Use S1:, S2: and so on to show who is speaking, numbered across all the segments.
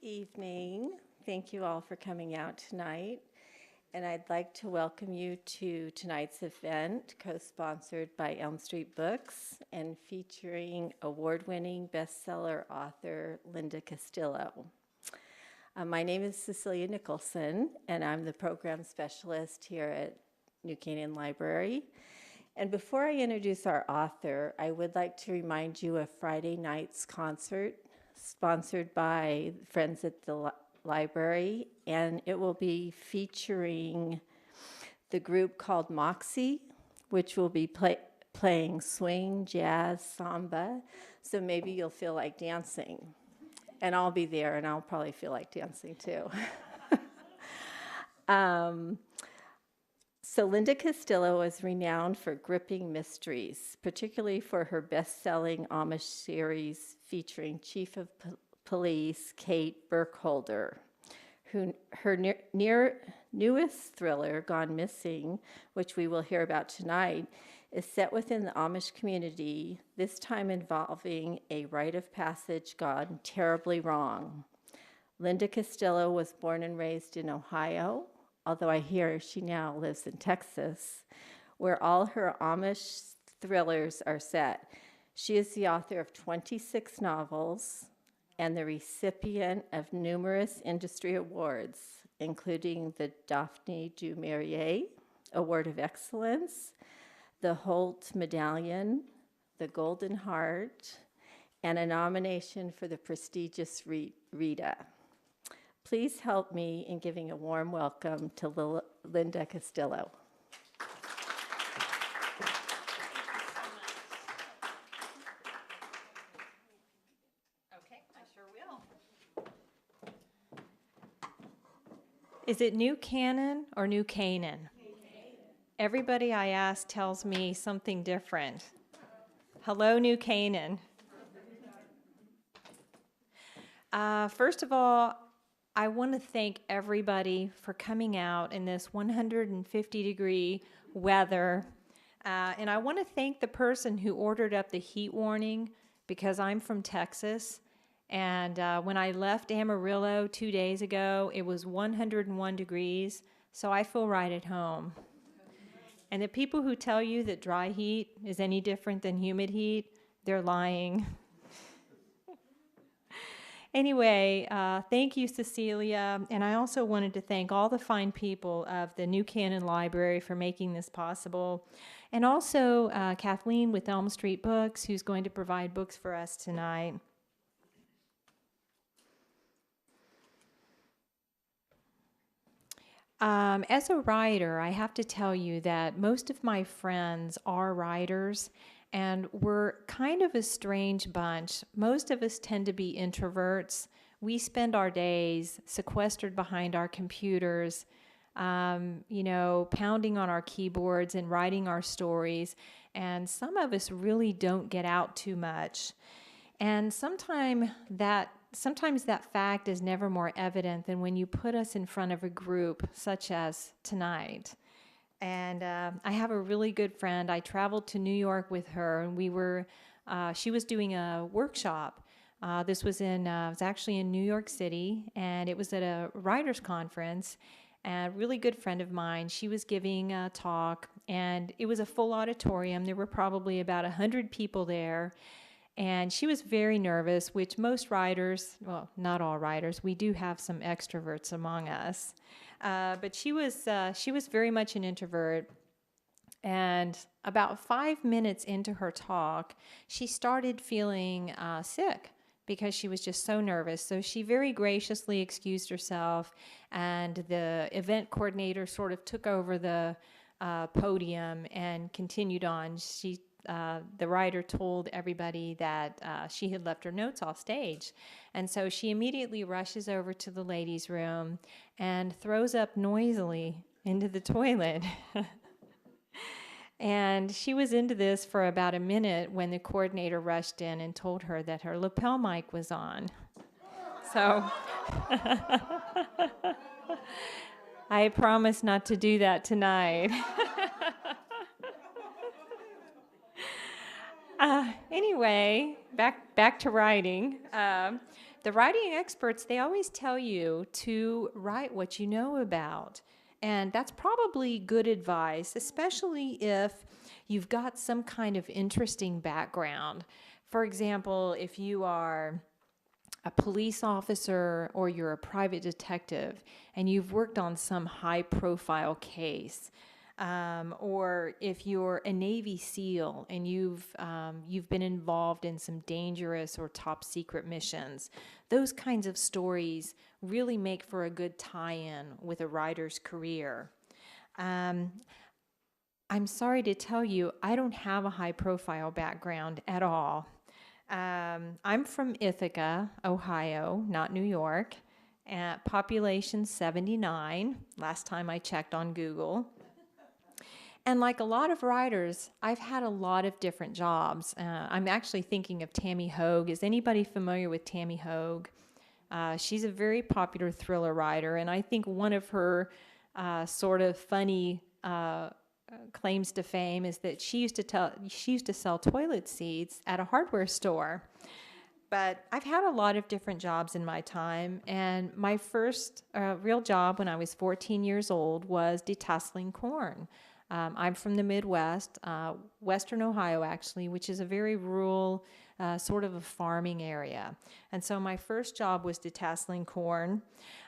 S1: evening. Thank you all for coming out tonight. And I'd like to welcome you to tonight's event, co-sponsored by Elm Street Books and featuring award-winning bestseller author Linda Castillo. My name is Cecilia Nicholson, and I'm the program specialist here at New Canaan Library. And before I introduce our author, I would like to remind you of Friday night's concert sponsored by Friends at the Library, and it will be featuring the group called Moxie, which will be playing swing, jazz, samba, so maybe you'll feel like dancing. And I'll be there, and I'll probably feel like dancing too. So Linda Castillo is renowned for gripping mysteries, particularly for her best-selling Amish series featuring Chief of Police Kate Burkholder, her newest thriller, Gone Missing, which we will hear about tonight, is set within the Amish community, this time involving a rite of passage gone terribly wrong. Linda Castillo was born and raised in Ohio, although I hear she now lives in Texas, where all her Amish thrillers are set. She is the author of 26 novels and the recipient of numerous industry awards, including the Daphne du Maurier Award of Excellence, the Holt Medallion, the Golden Heart, and a nomination for the prestigious Rita. Please help me in giving a warm welcome to Linda Castillo.
S2: Okay, I sure will. Is it New Canaan or New Canaan? Everybody I ask tells me something different. Hello, New Canaan. First of all, I want to thank everybody for coming out in this 150-degree weather. And I want to thank the person who ordered up the heat warning because I'm from Texas. And when I left Amarillo 2 days ago, it was 101 degrees. So I feel right at home. And the people who tell you that dry heat is any different than humid heat, they're lying. Anyway, thank you, Cecilia, and I also wanted to thank all the fine people of the New Canaan Library for making this possible, and also Kathleen with Elm Street Books, who's going to provide books for us tonight. As a writer, I have to tell you that most of my friends are writers, and we're kind of a strange bunch. Most of us tend to be introverts. We spend our days sequestered behind our computers, pounding on our keyboards and writing our stories. And some of us really don't get out too much. And sometimes that fact is never more evident than when you put us in front of a group such as tonight. And I have a really good friend. I traveled to New York with her, and she was doing a workshop. This was actually in New York City, and it was at a writers' conference. And a really good friend of mine, she was giving a talk, and it was a full auditorium. There were probably about 100 people there. And she was very nervous, which most writers, well, not all writers, we do have some extroverts among us. But she was very much an introvert. And about 5 minutes into her talk, she started feeling sick because she was just so nervous. So she very graciously excused herself, and the event coordinator sort of took over the podium and continued on. The writer told everybody that she had left her notes off stage. And so she immediately rushes over to the ladies' room and throws up noisily into the toilet. And she was into this for about a minute when the coordinator rushed in and told her that her lapel mic was on. So I promise not to do that tonight. Anyway, back to writing. the writing experts, they always tell you to write what you know about. And that's probably good advice, especially if you've got some kind of interesting background. For example, if you are a police officer or you're a private detective and you've worked on some high profile case, or if you're a Navy SEAL and you've been involved in some dangerous or top secret missions, those kinds of stories really make for a good tie-in with a writer's career. Um, I'm sorry to tell you, I don't have a high profile background at all. I'm from Ithaca, Ohio, not New York. Population 79, last time I checked on Google. And like a lot of writers, I've had a lot of different jobs. I'm actually thinking of Tammy Hogue. Is anybody familiar with Tammy Hogue? She's a very popular thriller writer, and I think one of her sort of funny claims to fame is that she used to sell toilet seats at a hardware store. But I've had a lot of different jobs in my time, and my first real job when I was 14 years old was detasseling corn. I'm from the Midwest, Western Ohio actually, which is a very rural, sort of a farming area. And so my first job was detasseling corn.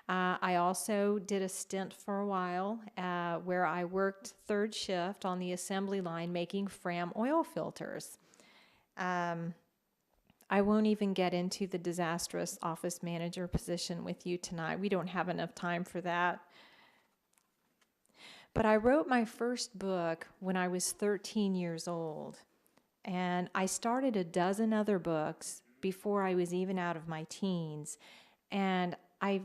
S2: I also did a stint for a while where I worked third shift on the assembly line making Fram oil filters. I won't even get into the disastrous office manager position with you tonight. We don't have enough time for that. But I wrote my first book when I was 13 years old, and I started a dozen other books before I was even out of my teens. And I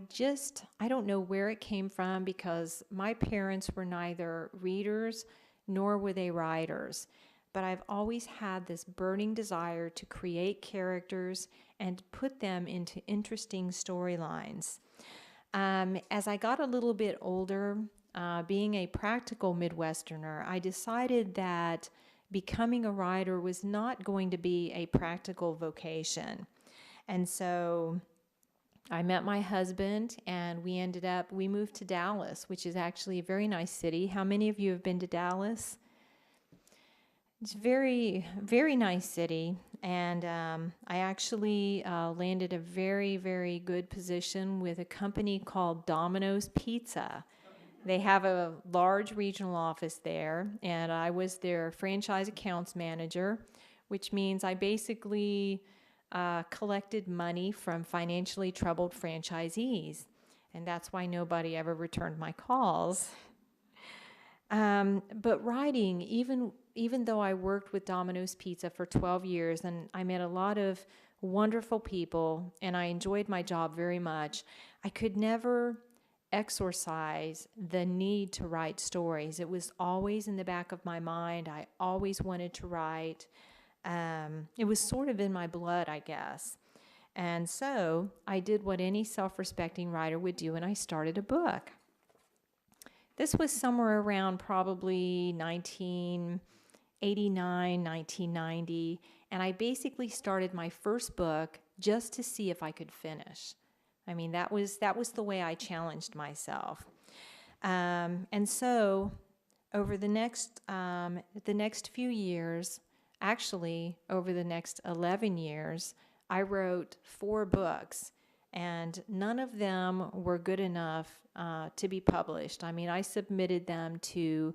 S2: don't know where it came from because my parents were neither readers nor were they writers. But I've always had this burning desire to create characters and put them into interesting storylines. As I got a little bit older, being a practical Midwesterner, I decided that becoming a writer was not going to be a practical vocation. And so I met my husband and we moved to Dallas, which is actually a very nice city. How many of you have been to Dallas? It's a very, very nice city. And I actually landed a very, very good position with a company called Domino's Pizza. They have a large regional office there, and I was their franchise accounts manager, which means I basically collected money from financially troubled franchisees, and that's why nobody ever returned my calls. But writing, even though I worked with Domino's Pizza for 12 years, and I met a lot of wonderful people, and I enjoyed my job very much, I could never exorcise the need to write stories. It was always in the back of my mind. I always wanted to write. It was sort of in my blood, I guess. And so I did what any self-respecting writer would do, and I started a book. This was somewhere around probably 1989, 1990, and I basically started my first book just to see if I could finish. I mean, that was the way I challenged myself. And so over the next few years, actually over the next 11 years, I wrote 4 books, and none of them were good enough to be published. I mean, I submitted them to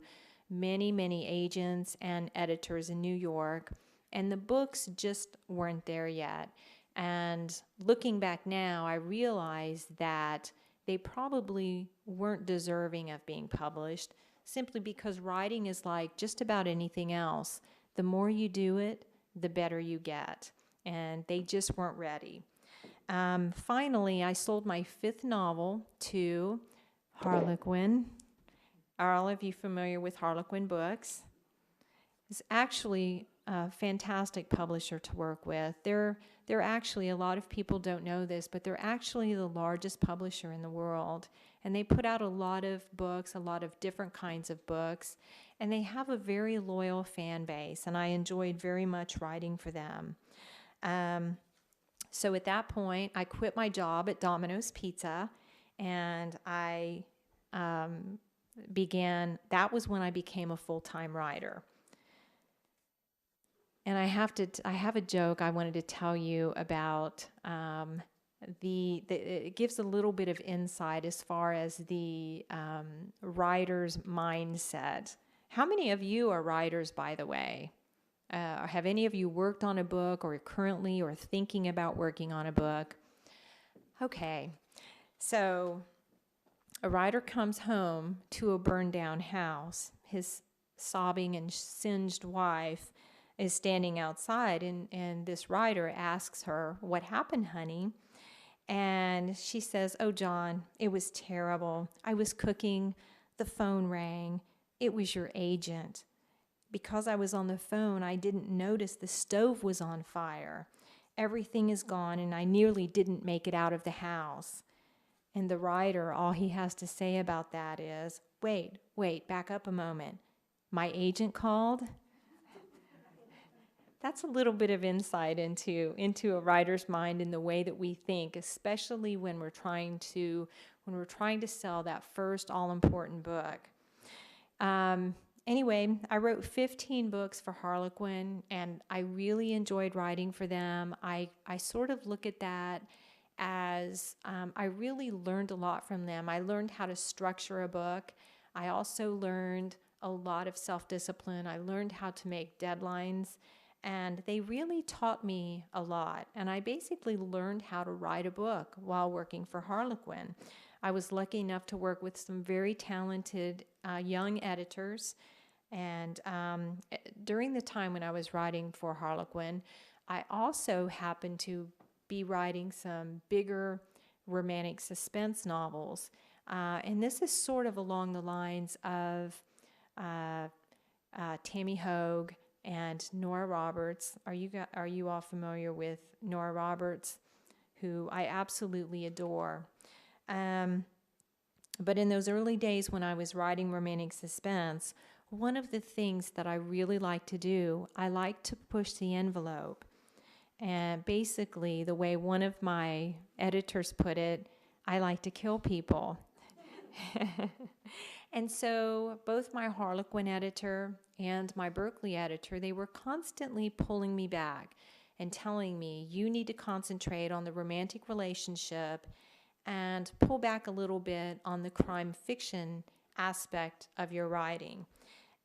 S2: many, many agents and editors in New York, and the books just weren't there yet. And looking back now, I realize that they probably weren't deserving of being published simply because writing is like just about anything else. The more you do it, the better you get. And they just weren't ready. Finally, I sold my 5th novel to Harlequin. Are all of you familiar with Harlequin Books? It's actually a fantastic publisher to work with. They're actually, a lot of people don't know this, but they're actually the largest publisher in the world. And they put out a lot of books, a lot of different kinds of books, and they have a very loyal fan base, and I enjoyed very much writing for them. So at that point, I quit my job at Domino's Pizza, and I that was when I became a full-time writer. And I have a joke I wanted to tell you about. It gives a little bit of insight as far as the writer's mindset. How many of you are writers, by the way? Have any of you worked on a book, or currently or thinking about working on a book? Okay, so a writer comes home to a burned down house. His sobbing and singed wife is standing outside, and this writer asks her, "What happened, honey?" And she says, "Oh, John, it was terrible. I was cooking. The phone rang. It was your agent. Because I was on the phone, I didn't notice the stove was on fire. Everything is gone, and I nearly didn't make it out of the house." And the writer, all he has to say about that is, wait, back up a moment. My agent called? That's a little bit of insight into a writer's mind and the way that we think, especially when we're trying to sell that first all-important book. Anyway, I wrote 15 books for Harlequin, and I really enjoyed writing for them. I sort of look at that as I really learned a lot from them. I learned how to structure a book. I also learned a lot of self-discipline. I learned how to make deadlines, and they really taught me a lot. And I basically learned how to write a book while working for Harlequin. I was lucky enough to work with some very talented young editors. And during the time when I was writing for Harlequin, I also happened to be writing some bigger romantic suspense novels. And this is sort of along the lines of Tammy Hogue and Nora Roberts. Are you all familiar with Nora Roberts, who I absolutely adore? But in those early days when I was writing romantic suspense, one of the things that I really like to do, I like to push the envelope. And basically, the way one of my editors put it, I like to kill people. And so both my Harlequin editor and my Berkeley editor, they were constantly pulling me back and telling me, you need to concentrate on the romantic relationship and pull back a little bit on the crime fiction aspect of your writing.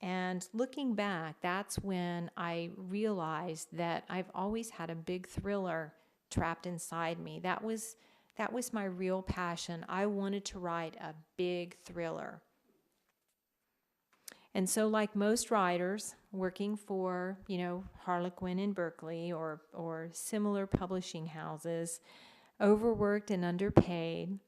S2: And looking back, that's when I realized that I've always had a big thriller trapped inside me. That was my real passion. I wanted to write a big thriller. And so, like most writers working for, Harlequin and Berkeley or similar publishing houses, overworked and underpaid,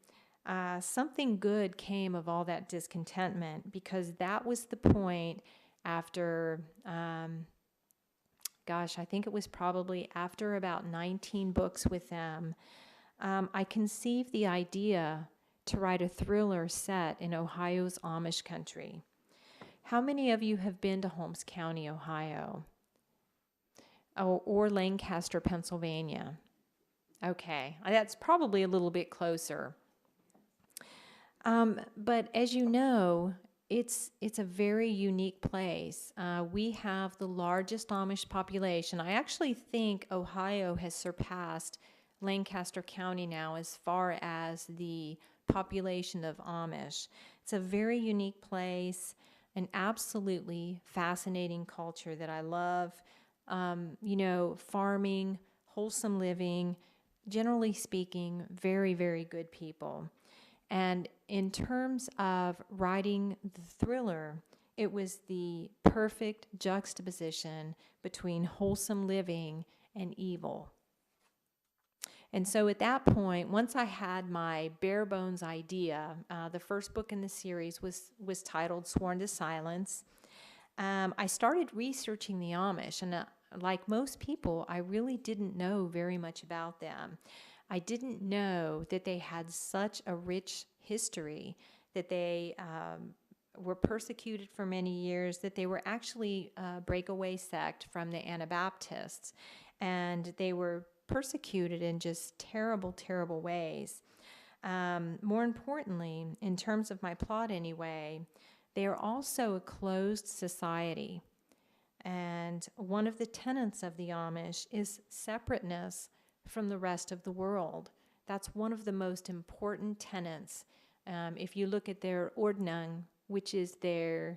S2: something good came of all that discontentment, because that was the point after, I think it was probably after about 19 books with them, I conceived the idea to write a thriller set in Ohio's Amish country. How many of you have been to Holmes County, Ohio? Or Lancaster, Pennsylvania? Okay, that's probably a little bit closer. But as you know, it's a very unique place. We have the largest Amish population. I actually think Ohio has surpassed Lancaster County now as far as the population of Amish. It's a very unique place, an absolutely fascinating culture that I love. Farming, wholesome living, generally speaking, very, very good people. And in terms of writing the thriller, it was the perfect juxtaposition between wholesome living and evil. And so at that point, once I had my bare bones idea, the first book in the series was titled Sworn to Silence. I started researching the Amish, and like most people, I really didn't know very much about them. I didn't know that they had such a rich history, that they were persecuted for many years, that they were actually a breakaway sect from the Anabaptists, and they were persecuted in just terrible, terrible ways. More importantly, in terms of my plot anyway, they are also a closed society. And one of the tenets of the Amish is separateness from the rest of the world. That's one of the most important tenets. If you look at their ordnung, which is the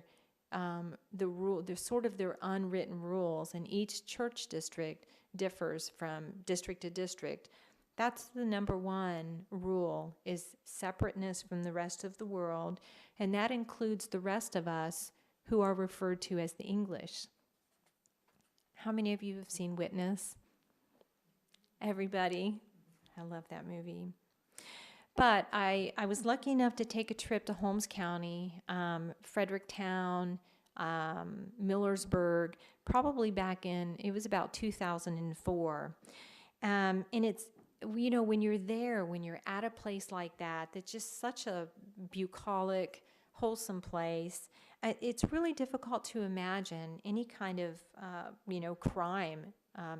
S2: rule, they're sort of their unwritten rules, and each church district differs from district to district. That's the number one rule, is separateness from the rest of the world, and that includes the rest of us who are referred to as the English. How many of you have seen Witness? Everybody. I love that movie. But I was lucky enough to take a trip to Holmes County, Fredericktown, Millersburg, probably back it was about 2004. And it's, when you're there, when you're at a place like that, that's just such a bucolic, wholesome place, it's really difficult to imagine any kind of, crime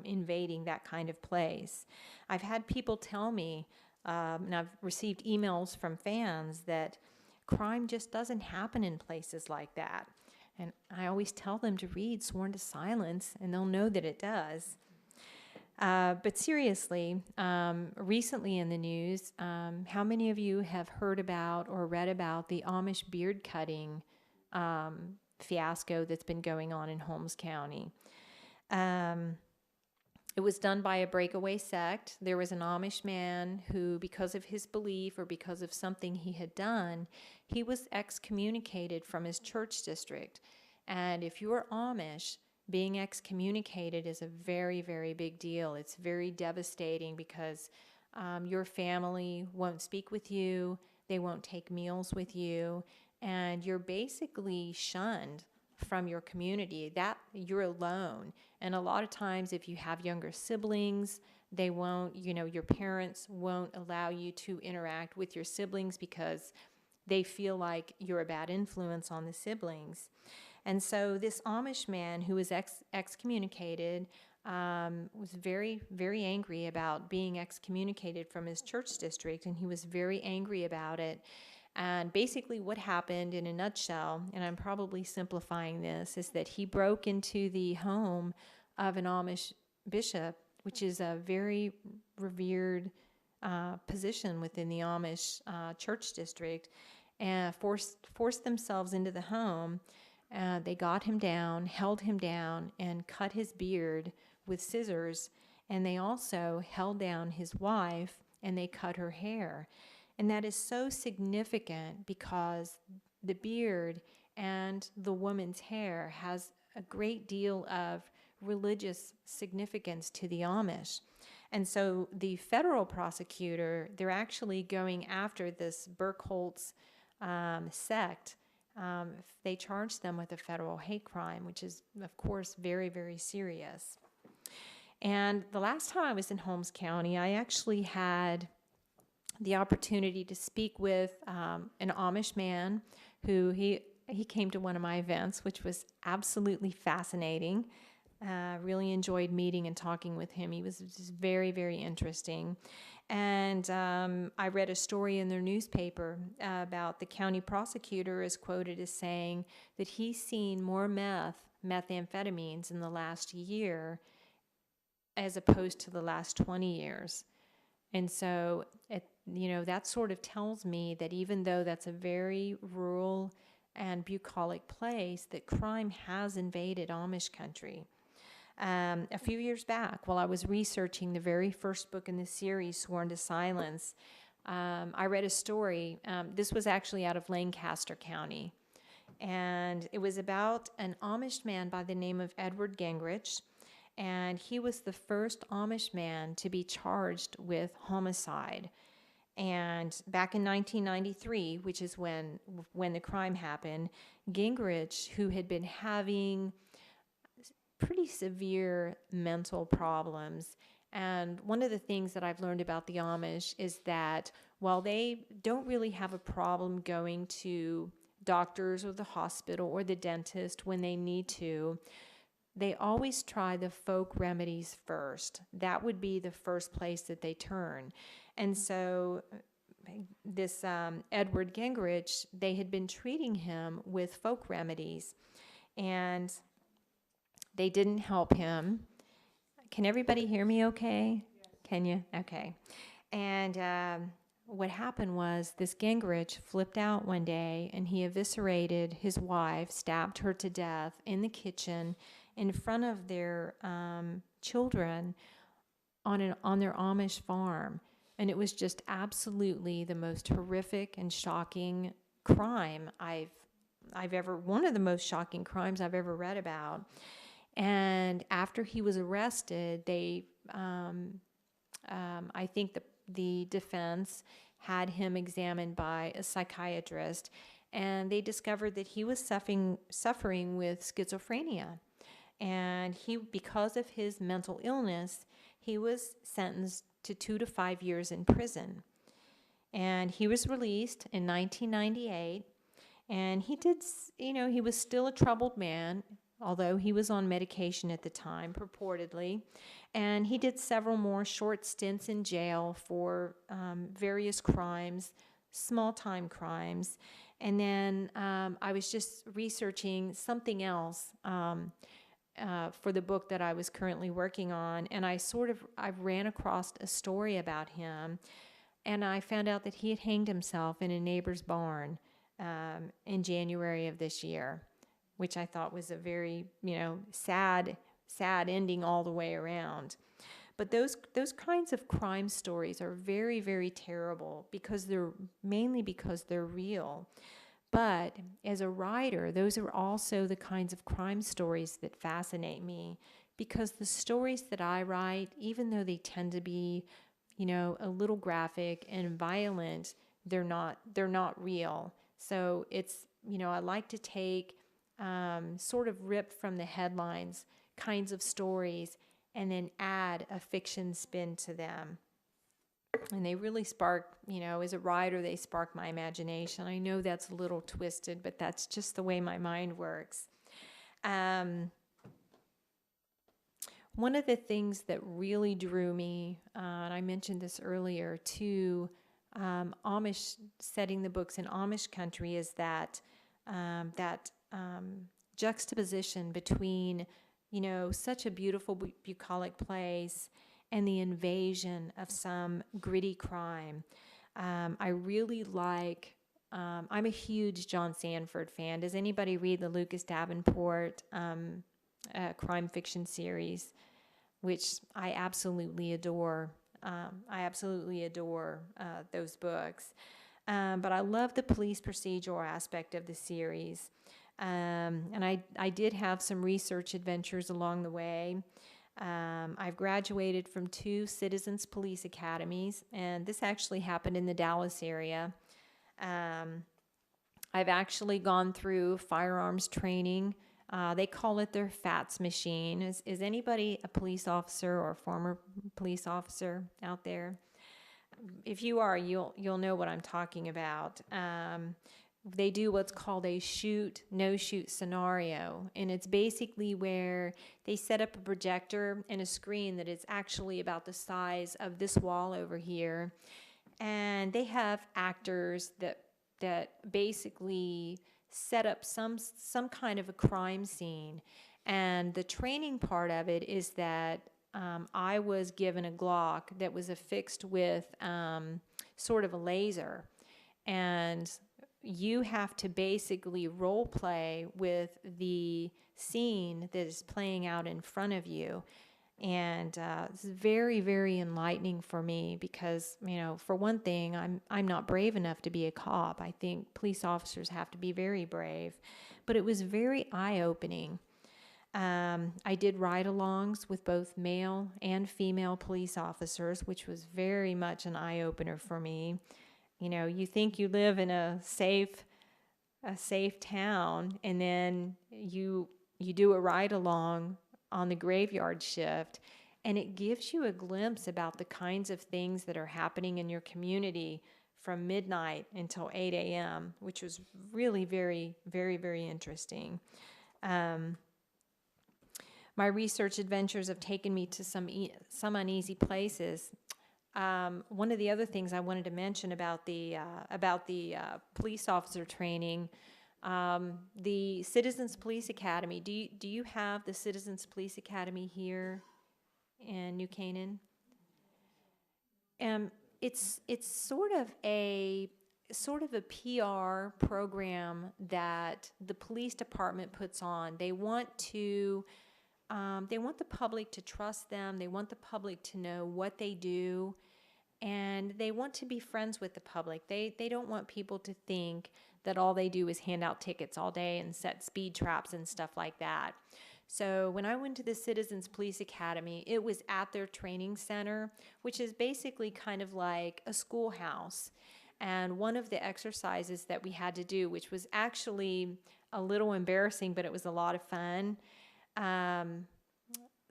S2: invading that kind of place. I've had people tell me, and I've received emails from fans, that crime just doesn't happen in places like that. And I always tell them to read Sworn to Silence, and they'll know that it does. But seriously, recently in the news, how many of you have heard about or read about the Amish beard cutting fiasco that's been going on in Holmes County? It was done by a breakaway sect. There was an Amish man who, because of his belief or because of something he had done, he was excommunicated from his church district. And if you're Amish, being excommunicated is a very, very big deal. It's very devastating because your family won't speak with you, they won't take meals with you, and you're basically shunned from your community. That you're alone. And a lot of times if you have younger siblings, they won't, your parents won't allow you to interact with your siblings because they feel like you're a bad influence on the siblings. And so this Amish man who was excommunicated was very, very angry about being excommunicated from his church district, and he was very angry about it. And basically what happened in a nutshell, and I'm probably simplifying this, is that he broke into the home of an Amish bishop, which is a very revered position within the Amish church district, and forced themselves into the home. They got him down, held him down, and cut his beard with scissors. And they also held down his wife, and they cut her hair. And that is so significant because the beard and the woman's hair has a great deal of religious significance to the Amish. And so the federal prosecutor, they're actually going after this Burkholz sect. They charge them with a federal hate crime, which is, of course, very, very serious. And the last time I was in Holmes County, I actually had the opportunity to speak with an Amish man who he came to one of my events, which was absolutely fascinating. Really enjoyed meeting and talking with him. He was just very, very interesting. And I read a story in their newspaper about the county prosecutor is quoted as saying that he's seen more methamphetamines in the last year as opposed to the last 20 years. And so, that sort of tells me that even though that's a very rural and bucolic place, that crime has invaded Amish country. A few years back, while I was researching the very first book in the series, Sworn to Silence, I read a story. This was actually out of Lancaster County. And it was about an Amish man by the name of Edward Gingrich. And he was the first Amish man to be charged with homicide. And back in 1993, which is when the crime happened, Gingrich, who had been having pretty severe mental problems, and one of the things that I've learned about the Amish is that while they don't really have a problem going to doctors or the hospital or the dentist when they need to, they always try the folk remedies first. That would be the first place that they turn. And so this Edward Gingrich, they had been treating him with folk remedies, and they didn't help him. Can everybody hear me okay? Can you? Okay. And what happened was this Gingrich flipped out one day, and he eviscerated his wife, stabbed her to death in the kitchen in front of their children on their Amish farm. And it was just absolutely the most horrific and shocking crime I've ever, one of the most shocking crimes I've ever read about. And after he was arrested, they, I think the defense had him examined by a psychiatrist, and they discovered that he was suffering with schizophrenia. And because of his mental illness, he was sentenced to 2 to 5 years in prison. And he was released in 1998, and he was still a troubled man, although he was on medication at the time, purportedly. And he did several more short stints in jail for various crimes, small-time crimes. And then I was just researching something else for the book that I was currently working on, and I ran across a story about him, and I found out that he had hanged himself in a neighbor's barn in January of this year, which I thought was a very, sad ending all the way around. But those kinds of crime stories are very, very terrible because they're real. But as a writer, those are also the kinds of crime stories that fascinate me, because the stories that I write, even though they tend to be, a little graphic and violent, they're not real. So it's, I like to take sort of rip from the headlines kinds of stories and then add a fiction spin to them. And they really spark, as a writer, they spark my imagination. I know that's a little twisted, but that's just the way my mind works. One of the things that really drew me, and I mentioned this earlier, to Amish, setting the books in Amish country, is that juxtaposition between, such a beautiful bucolic place and the invasion of some gritty crime. I really like, I'm a huge John Sanford fan. Does anybody read the Lucas Davenport crime fiction series, which I absolutely adore? Those books. But I love the police procedural aspect of the series. And I did have some research adventures along the way. I've graduated from 2 Citizens Police Academies, and this actually happened in the Dallas area. I've actually gone through firearms training. They call it their FATS machine. Is anybody a police officer or a former police officer out there? If you are, you'll know what I'm talking about. They do what's called a shoot, no shoot scenario. And it's basically where they set up a projector and a screen that is actually about the size of this wall over here. And they have actors that basically set up some kind of a crime scene. And the training part of it is that I was given a Glock that was affixed with sort of a laser. And you have to basically role play with the scene that is playing out in front of you. And it's very, very enlightening for me because, for one thing, I'm not brave enough to be a cop. I think police officers have to be very brave. But it was very eye-opening. I did ride-alongs with both male and female police officers, which was very much an eye-opener for me. You think you live in a safe town, and then you do a ride-along on the graveyard shift, and it gives you a glimpse about the kinds of things that are happening in your community from midnight until 8 a.m., which was really very, very, very interesting. my research adventures have taken me to some uneasy places. One of the other things I wanted to mention about the police officer training, the Citizens Police Academy. Do you have the Citizens Police Academy here in New Canaan? It's sort of a PR program that the police department puts on. They want the public to trust them. They want the public to know what they do, and they want to be friends with the public. They don't want people to think that all they do is hand out tickets all day and set speed traps and stuff like that. So when I went to the Citizens Police Academy, it was at their training center, which is basically kind of like a schoolhouse. And one of the exercises that we had to do, which was actually a little embarrassing, but it was a lot of fun,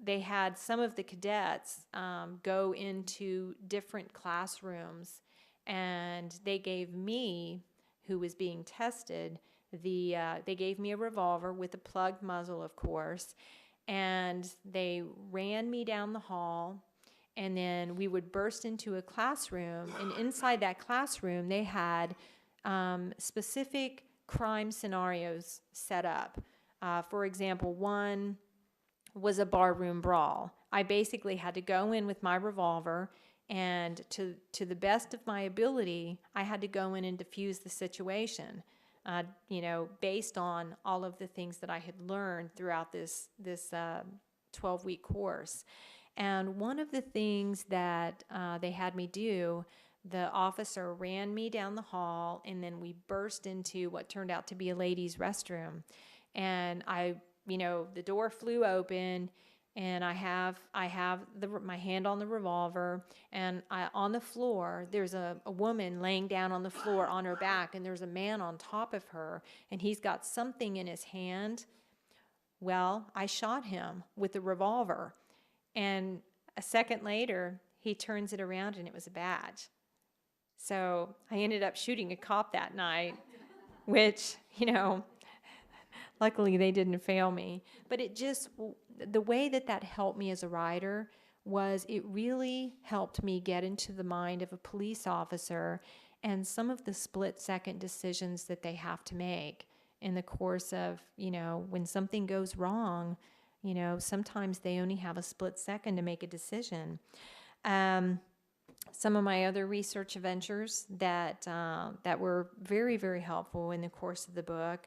S2: they had some of the cadets go into different classrooms, and they gave me, who was being tested, they gave me a revolver with a plugged muzzle, of course, and they ran me down the hall, and then we would burst into a classroom, and inside that classroom they had specific crime scenarios set up. For example, one was a barroom brawl. I basically had to go in with my revolver, and to the best of my ability, I had to go in and defuse the situation, based on all of the things that I had learned throughout this 12-week course. And one of the things that they had me do, the officer ran me down the hall, and then we burst into what turned out to be a ladies' restroom. And the door flew open, and I have my hand on the revolver, and on the floor there's a woman laying down on the floor on her back, and there's a man on top of her, and he's got something in his hand. Well, I shot him with the revolver, and a second later he turns it around and it was a badge. So I ended up shooting a cop that night, which, luckily they didn't fail me. But the way that helped me as a writer was it really helped me get into the mind of a police officer and some of the split-second decisions that they have to make in the course of, when something goes wrong, sometimes they only have a split second to make a decision. Some of my other research adventures that were very, very helpful in the course of the book.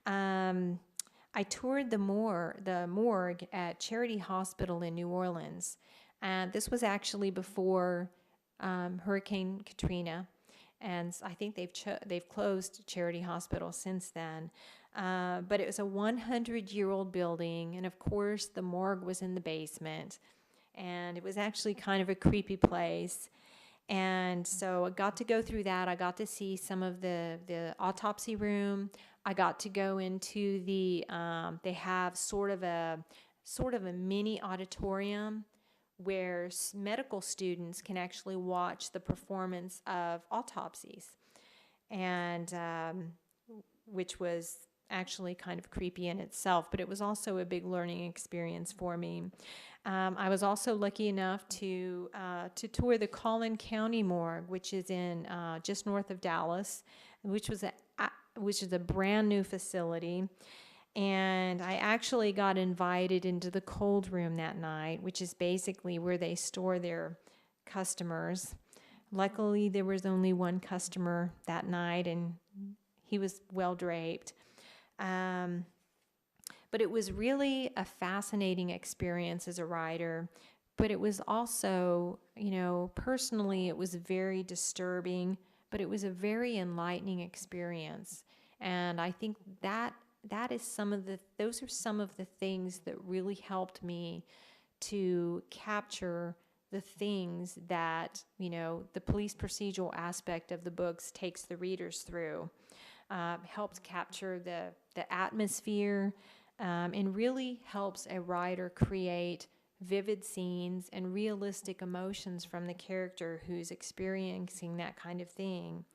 S2: I toured the morgue at Charity Hospital in New Orleans. And this was actually before Hurricane Katrina. And I think they've closed Charity Hospital since then. But it was a 100-year-old building. And of course, the morgue was in the basement. And it was actually kind of a creepy place. And so I got to go through that. I got to see some of the autopsy room. I got to go into they have sort of a mini auditorium where medical students can actually watch the performance of autopsies, and which was actually kind of creepy in itself, but it was also a big learning experience for me. I was also lucky enough to tour the Collin County Morgue, which is in just north of Dallas, which is a brand new facility. And I actually got invited into the cold room that night, which is basically where they store their customers. Luckily, there was only one customer that night, and he was well draped. But it was really a fascinating experience as a writer. But it was also, personally, it was very disturbing, but it was a very enlightening experience. And I think those are some of the things that really helped me to capture the things that, the police procedural aspect of the books takes the readers through. Helped capture the atmosphere, and really helps a writer create vivid scenes and realistic emotions from the character who's experiencing that kind of thing.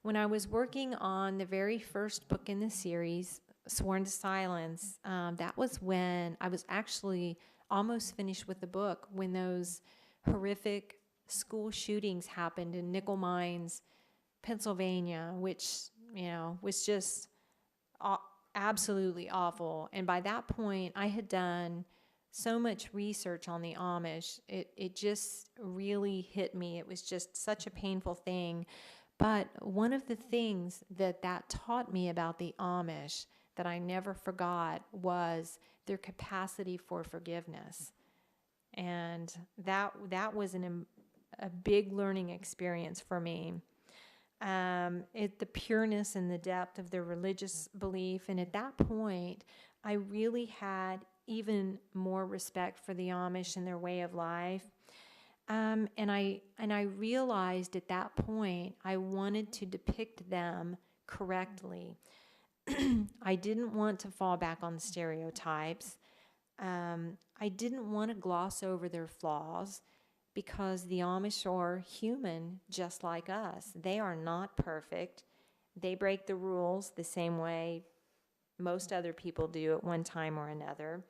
S2: When I was working on the very first book in the series, Sworn to Silence, that was when I was actually almost finished with the book when those horrific school shootings happened in Nickel Mines, Pennsylvania, which, was just aw- absolutely awful. And by that point, I had done so much research on the Amish. It just really hit me. It was just such a painful thing. But one of the things that taught me about the Amish that I never forgot was their capacity for forgiveness. And that was a big learning experience for me. The pureness and the depth of their religious belief. And at that point, I really had even more respect for the Amish and their way of life. And I realized at that point I wanted to depict them correctly. I didn't want to fall back on the stereotypes. I didn't want to gloss over their flaws because the Amish are human just like us. They are not perfect. They break the rules the same way most other people do at one time or another.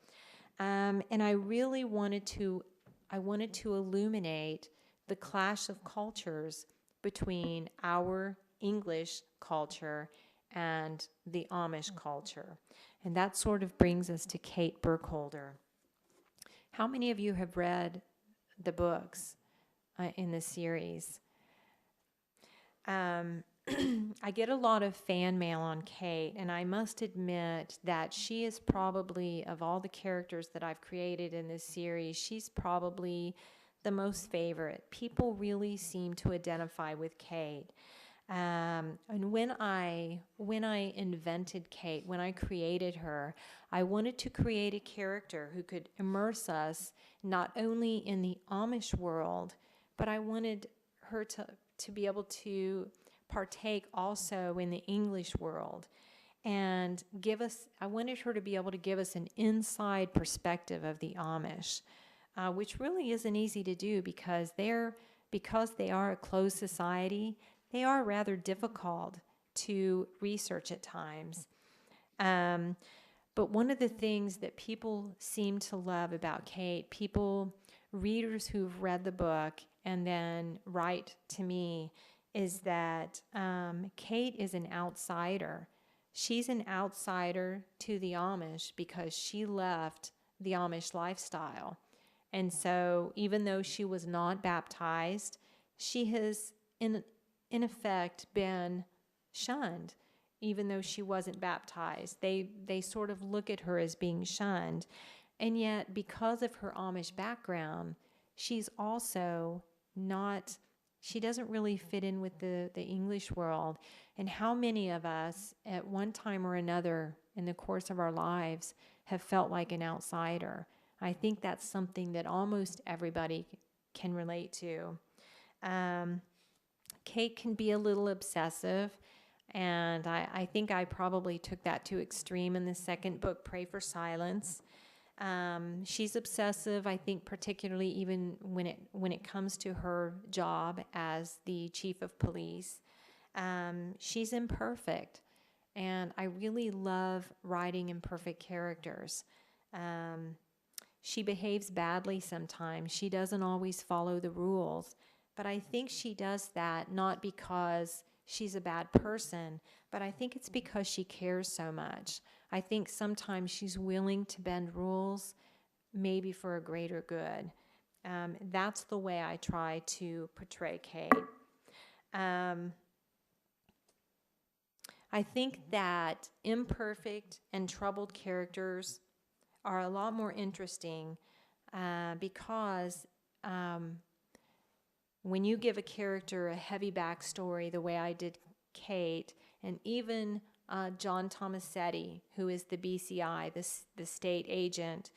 S2: And I really wanted to illuminate the clash of cultures between our English culture and the Amish culture. And that sort of brings us to Kate Burkholder. How many of you have read the books in the series? I get a lot of fan mail on Kate, and I must admit that she is probably, of all the characters that I've created in this series, she's probably the most favorite. People really seem to identify with Kate. And when I invented Kate, when I created her, I wanted to create a character who could immerse us not only in the Amish world, but I wanted her to be able to partake also in the English world and I wanted her to be able to give us an inside perspective of the Amish, which really isn't easy to do because they are a closed society. They are rather difficult to research at times. But one of the things that people seem to love about Kate, readers who've read the book and then write to me, is that Kate is an outsider. She's an outsider to the Amish because she left the Amish lifestyle. And so even though she was not baptized, she has, in effect, been shunned. Even though she wasn't baptized, they sort of look at her as being shunned. And yet, because of her Amish background, she's also not, she doesn't really fit in with the English world. And how many of us at one time or another in the course of our lives have felt like an outsider? I think that's something that almost everybody can relate to. Kate can be a little obsessive, and I think I probably took that to extreme in the second book, Pray for Silence. She's obsessive, I think, particularly even when it comes to her job as the chief of police. She's imperfect, and I really love writing imperfect characters. She behaves badly sometimes. She doesn't always follow the rules, but I think she does that not because she's a bad person, but I think it's because she cares so much. I think sometimes she's willing to bend rules, maybe for a greater good. That's the way I try to portray Kate. I think that imperfect and troubled characters are a lot more interesting because when you give a character a heavy backstory the way I did Kate, and even John Tomasetti, who is the BCI, the state agent,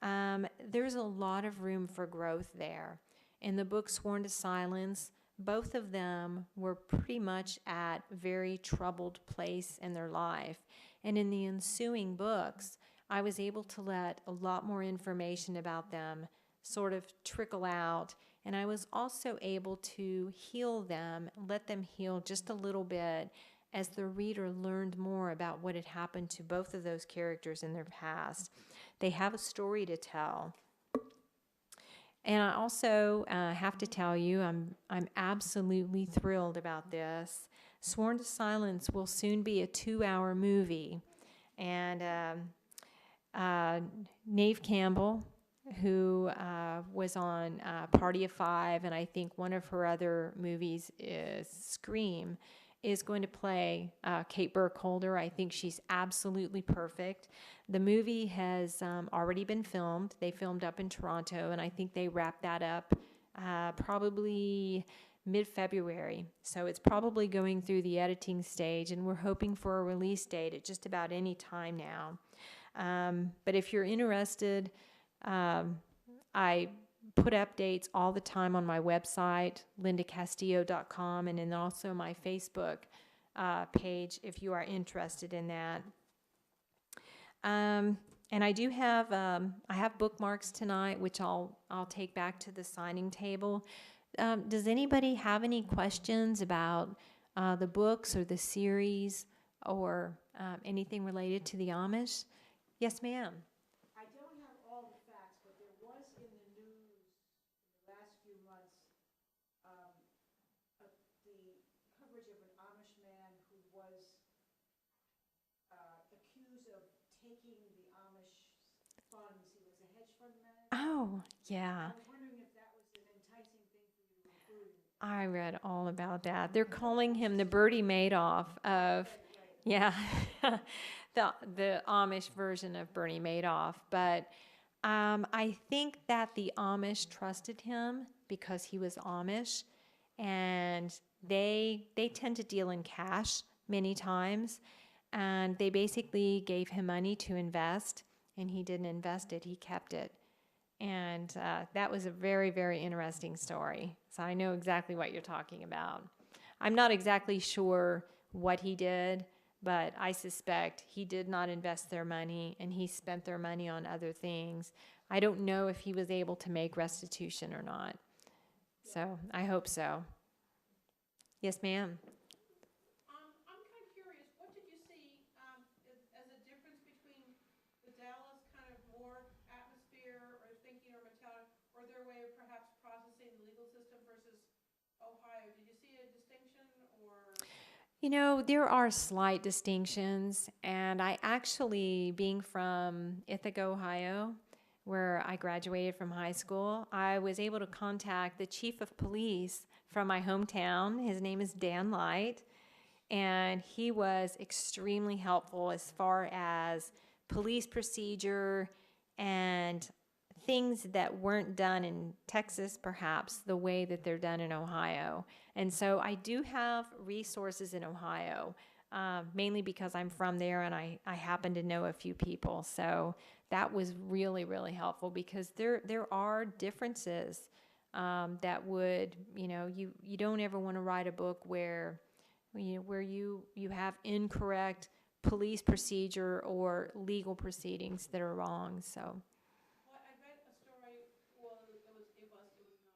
S2: there's a lot of room for growth there. In the book Sworn to Silence, both of them were pretty much at a very troubled place in their life. And in the ensuing books, I was able to let a lot more information about them sort of trickle out. And I was also able to heal them, let them heal just a little bit as the reader learned more about what had happened to both of those characters in their past. They have a story to tell. And I also have to tell you, I'm absolutely thrilled about this. Sworn to Silence will soon be a 2-hour movie. And Neve Campbell, who was on Party of Five, and I think one of her other movies is Scream, is going to play Kate Burkholder. I think she's absolutely perfect. The movie has already been filmed. They filmed up in Toronto, and I think they wrapped that up probably mid-February. So it's probably going through the editing stage, and we're hoping for a release date at just about any time now. But if you're interested, I put updates all the time on my website, lindacastillo.com, and then also my Facebook page if you are interested in that. And I do have I have bookmarks tonight, which I'll take back to the signing table. Does anybody have any questions about the books or the series or anything related to the Amish? Yes, ma'am.
S3: I don't have all the facts, but there was in the news in the last few months, the coverage of an Amish man who was accused of taking the Amish funds. He was a hedge fund manager.
S2: Oh, yeah.
S3: I was wondering if that was an enticing thing for you to include.
S2: I read all about that. They're calling him the Bertie Madoff of, yeah, the Amish version of Bernie Madoff. But I think that the Amish trusted him because he was Amish, and they tend to deal in cash many times, and they basically gave him money to invest, and he didn't invest it; he kept it. And that was a very, very interesting story. So I know exactly what you're talking about. I'm not exactly sure what he did, but I suspect he did not invest their money and he spent their money on other things. I don't know if he was able to make restitution or not. So I hope so. Yes, ma'am.
S4: I'm kind of curious, what did you see as a difference between the Dallas kind of more atmosphere or thinking or mentality, or their way of perhaps processing the legal system versus Ohio? Did you see a distinction or?
S2: You know, there are slight distinctions, and I actually, being from Ithaca, Ohio, where I graduated from high school, I was able to contact the chief of police from my hometown. His name is Dan Light, and he was extremely helpful as far as police procedure and things that weren't done in Texas, perhaps the way that they're done in Ohio. And so I do have resources in Ohio, mainly because I'm from there and I happen to know a few people. So that was really, really helpful because there are differences that would, you don't ever want to write a book where you have incorrect police procedure or legal proceedings that are wrong. So.
S4: Well, I read a story, well, it was nonfiction,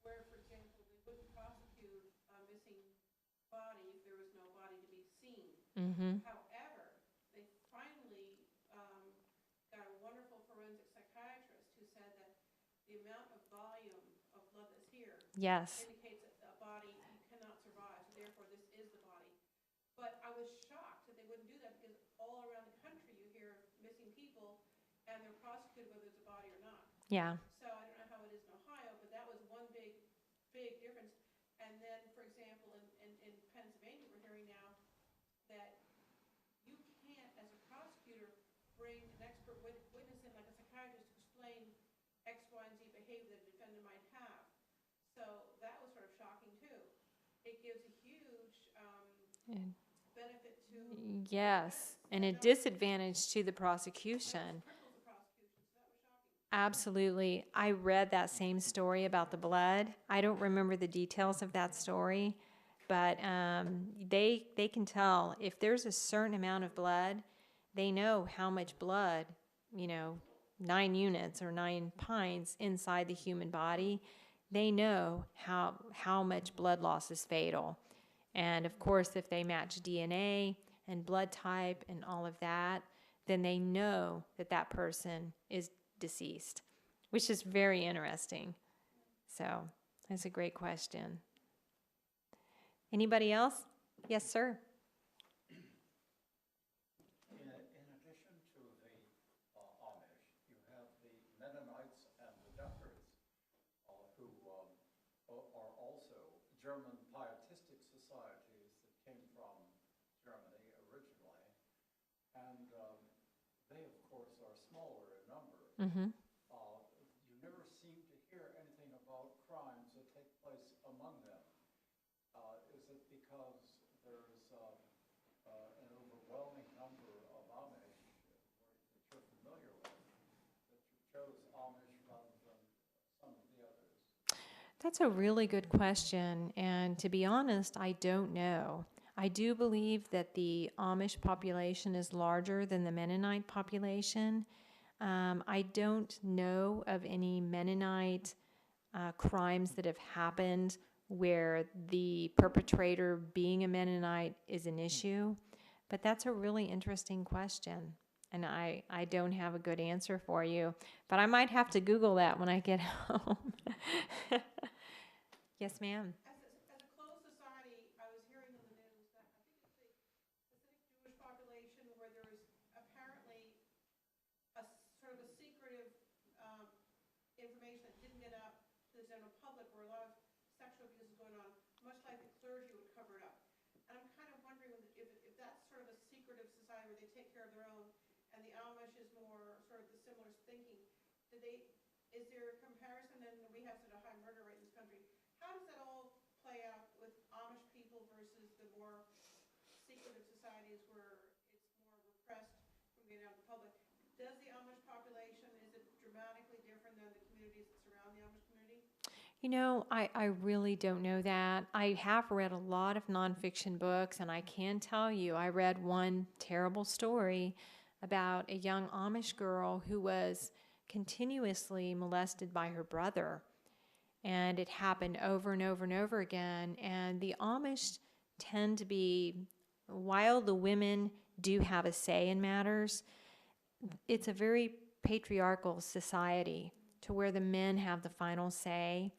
S4: where, for example, they wouldn't prosecute a missing body if there was no body to be seen.
S2: Mm-hmm.
S4: However, they finally got a wonderful forensic psychiatrist who said that the amount of volume of blood that's here
S2: Yes.
S4: indicates that a body you cannot survive, so therefore this is the body. But I was shocked that they wouldn't do that because all around the country you hear missing people and they're prosecuted whether it's a body or not.
S2: Yeah.
S4: So I don't know how it is in Ohio, but that was one big difference. And then, for example, in Pennsylvania, we're hearing now that you can't, as a prosecutor, bring an expert witness in, like a psychiatrist, to explain X, Y, and Z behavior that a defendant might have. So that was sort of shocking, too. It gives a huge benefit to...
S2: Yes, and a disadvantage to the prosecution.
S4: cripples the prosecution, so that was shocking.
S2: Absolutely. I read that same story about the blood. I don't remember the details of that story, but they can tell if there's a certain amount of blood, they know how much blood, 9 units or 9 pints inside the human body. They know how much blood loss is fatal. And of course, if they match DNA and blood type and all of that, then they know that that person is deceased, which is very interesting. So that's a great question. Anybody else? Yes, sir.
S5: In addition to the Amish, you have the Mennonites and the Dunkers, who are also German pietistic societies that came from Germany originally. And they, of course, are smaller in number.
S2: Mm-hmm.
S5: You never seem to hear anything about crimes that take place among them. Is it because there's an overwhelming number of Amish that you're familiar with, that you chose Amish rather than some of the others?
S2: That's a really good question. And to be honest, I don't know. I do believe that the Amish population is larger than the Mennonite population. I don't know of any Mennonite crimes that have happened where the perpetrator being a Mennonite is an issue. But that's a really interesting question. And I don't have a good answer for you. But I might have to Google that when I get home. Yes, ma'am.
S4: As a closed society, I was hearing on the news that I think it's the Hasidic Jewish population where there is apparently a sort of a secretive information that didn't get out to the general public, where a lot of sexual abuse is going on, much like the clergy would cover it up. And I'm kind of wondering if that's sort of a secretive society where they take care of their own, and the Amish is more sort of the similar thinking. Is there a comparison? And we have such a high murder rate in this country. How does that all play out with Amish people versus the more secretive societies where it's more repressed from getting out in the public? Does the Amish population, is it dramatically different than the communities that surround the Amish community?
S2: You know, I really don't know that. I have read a lot of nonfiction books, and I can tell you, I read one terrible story about a young Amish girl who was continuously molested by her brother. And it happened over and over and over again. And the Amish tend to be, while the women do have a say in matters, it's a very patriarchal society to where the men have the final say.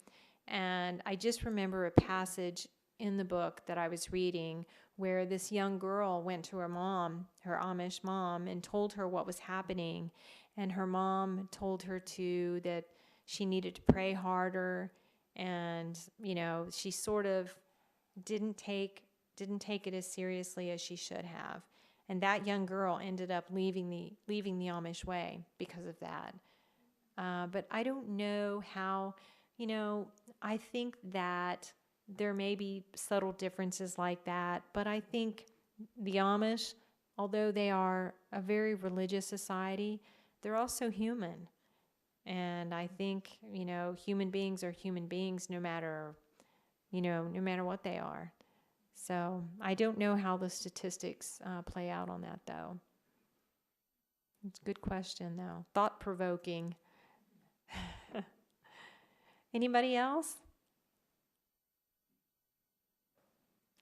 S2: And I just remember a passage in the book that I was reading where this young girl went to her mom, her Amish mom, and told her what was happening. And her mom told her that she needed to pray harder. And, you know, she sort of didn't take it as seriously as she should have. And that young girl ended up leaving the Amish way because of that. But I don't know how, you know, I think that there may be subtle differences like that, but I think the Amish, although they are a very religious society, they're also human. And I think, you know, human beings are human beings no matter what they are. So I don't know how the statistics play out on that, though. It's a good question, though. Thought-provoking. Anybody else?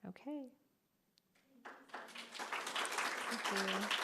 S2: Okay. Thank you.